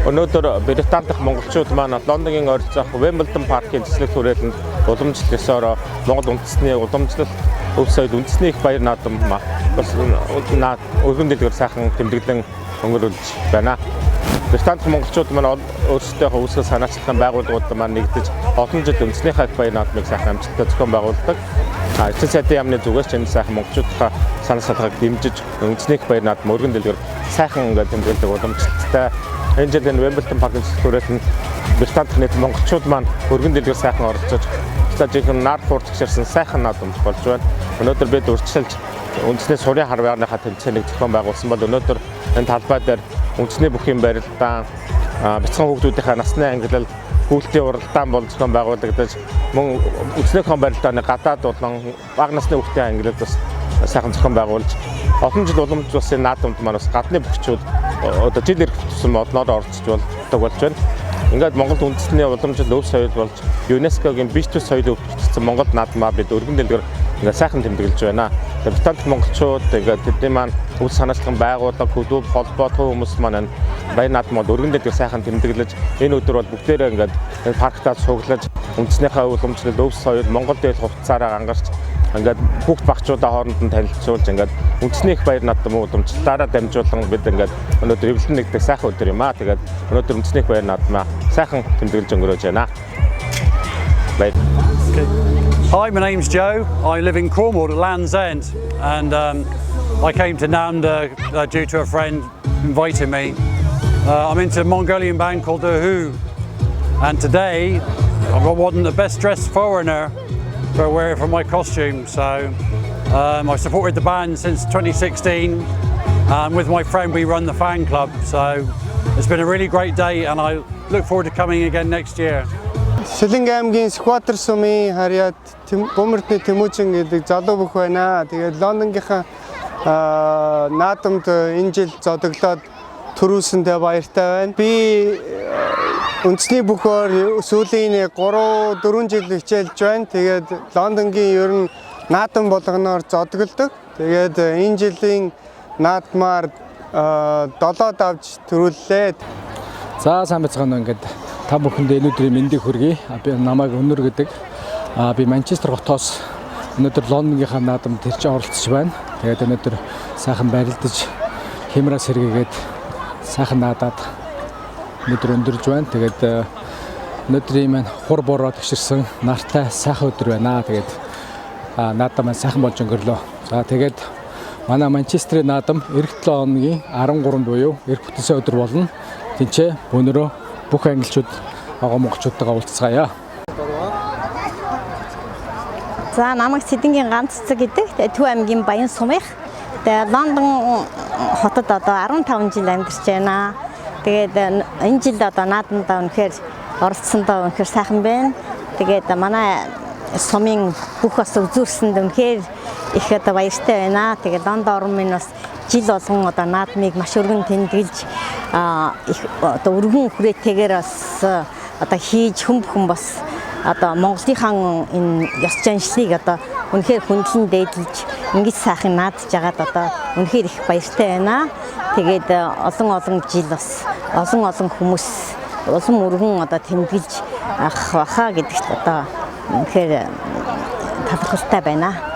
Өнөөдөр Британи дахь монголчууд маань Лондонгийн ойролцоох Wimbledon паркийн цэцлэг түрээлэнд уламжлалт ёсоор Монгол үндэсний уламжлалт өв соёл үндэсний их баяр наадам бас өргөн дэлгэр сайхан тэмдэглэн өнгөрүүлж байна. Британи дахь монголчууд маань өөрсдийнхөө үүсгэл санаачлагын байгууллагууд маань нэгдэж олон жил үндэснийхээ их баяр наадмыг сайхан амжилттай зохион байгуулдаг. Эцэг сайдын яамны зүгээс энэ сайхан монголчуудынхаа санаа салгааг дэмжиж үндэсний их баяр наадам өргөн дэлгэр сайхан ингээд тэмдэглэдэг уламжлалттай. Энэ жил энэ Wimbledon паркийн цэцлэгтүрэлд Британи дахь нийт монголчууд маань өргөн дэлгэр сайхан оролцож жинхэнэ нар фурт гişэрсэн сайхан наадам болж байна. Өнөөдөр бид урьдчилж үндэсний сурын харваарныхаа тэмцээнийг зохион байгуулсан бол өнөөдөр энэ талбай дээр үндэсний бүхий барилдаан бяцхан хүүхдүүдийнхээ насны ангилал хүүхдийн уралдаан бол зохион байгуулагдаж мөн үндэснийхөө барилдааны гадаад болон бага насны хүүхдийн ангилал бас сайхан зохион байгуулж олон жил уламжлуулсан наадамд маань бас гадны бүхчүүд одоо жил ирэх тусам одноор оролцож болж байна. Ингээд Монгол үндэсний уламжлал өв соёл болж ЮНЕСКОгийн биш төс соёлыг өвчлөсөн Монгол наадмаа бид өргөн дэлгэр ингээд сайхан тэмдэглэж байна. Британи дахь монголчууд ингээд тэдний маань үл санаачлагын байгууллага, клуб, холбоо хүмүүс маань баяр наадмууд өргөн дэлгэр сайхан тэмдэглэж энэ өдөр бол бүгдээрээ ингээд энэ парктаа цуглаж үндэснийхээ уламжлал өв соёл Монгол дээл хувцаараа ангарч ингээд бүгд багчуудаа хооронд нь танилцуулж ингээд үндэсний их баяр наадам уламжлалтаараа дамжуулан бид ингээд өнөөдөр эвлэн нэгдэх сайхан өдөр юм аа. Тэгээд өнөөдөр үндэсний их баяр наадмаа сайхан тэмдэглэж өнгөрөөж байна. Hi, my name's Joe. I live in Cornwall at Land's End, and I came to Namda due to a friend inviting me. I'm into a Mongolian band called The Who, and today I wasn't the best dressed foreigner for my costume, so I supported the band since 2016, and with my friend we run the fan club, so it's been a really great day and I look forward to coming again next year. Шилэнг аймгийн Скватер сумын харьяат Бөмөрдний Тэмүүжин гэдэг залуу бүх байна. Тэгээд Лондонгийнхаа наадамд энэ жил зодоглоод төрүүлсэндээ баяртай байна. Би үндэсний бүхөөр сүүлийн 3-4 жил хичээлж байна. Тэгээд Лондонгийн ер нь наадам болгоноор зодголдог. Тэгээд энэ жилийн наадмаар 7 давж төрүүллээ. За сайн байцгаана ингээд та бүхэндээ энэ өдрийн мэндийг хүргэе. Би намайг Өнөр гэдэг. Би Манчестер хотоос өнөөдөр Лондонгийнхаа наадамд ирж оролцож байна. Тэгээд өнөөдөр сайхан барилдаж хямраа сэргээгээд сайхан наадаад өнөөдөр өндөрж байна. Тэгээд өнөөдрийн маань хур бороо тгшэрсэн нартай сайхан өдөр байна. Тэгээд наадам маань сайхан болж өнгөрлөө. За тэгээд манай Манчестерийн наадам эх 7 хоногийн 13 буюу эх бүтэнсэ өдөр болно. Тинчээ өнөрөө бүх англичууд ага монголчуудтайгаа уулзцаая. За намайг Сэдэнгийн ганц цэцэг гэдэг. Төв аймгийн Баян сумынх. Тэгээд Лондон хотод одоо 15 жил амьдарч байна. Тэгээд энэ жил одоо наадамдаа үнэхээр оролцсондоо үнэхээр сайхан байна. Тэгээд манай сумын бүх бас үзүүлсэнд үнэхээр их одоо баяртай байна. Тэгээд Лондон орн минь бас жил болгон одоо наадмыг маш өргөн тэмдэглэж их одоо өргөн хүрээтэйгээр бас одоо хийж хүн бас одоо Монголынхаа энэ ёс заншлыг одоо үнэхээр хөндлөн дээдлж ингэж сайхан наадж байгаад одоо үнэхээр их баяртай байна. Тэгээд олон жил бас олон хүмүүс улам өргөн одоо тэмдэглэж авах баха гэдэгт одоо үнэхээр талархалтай байна.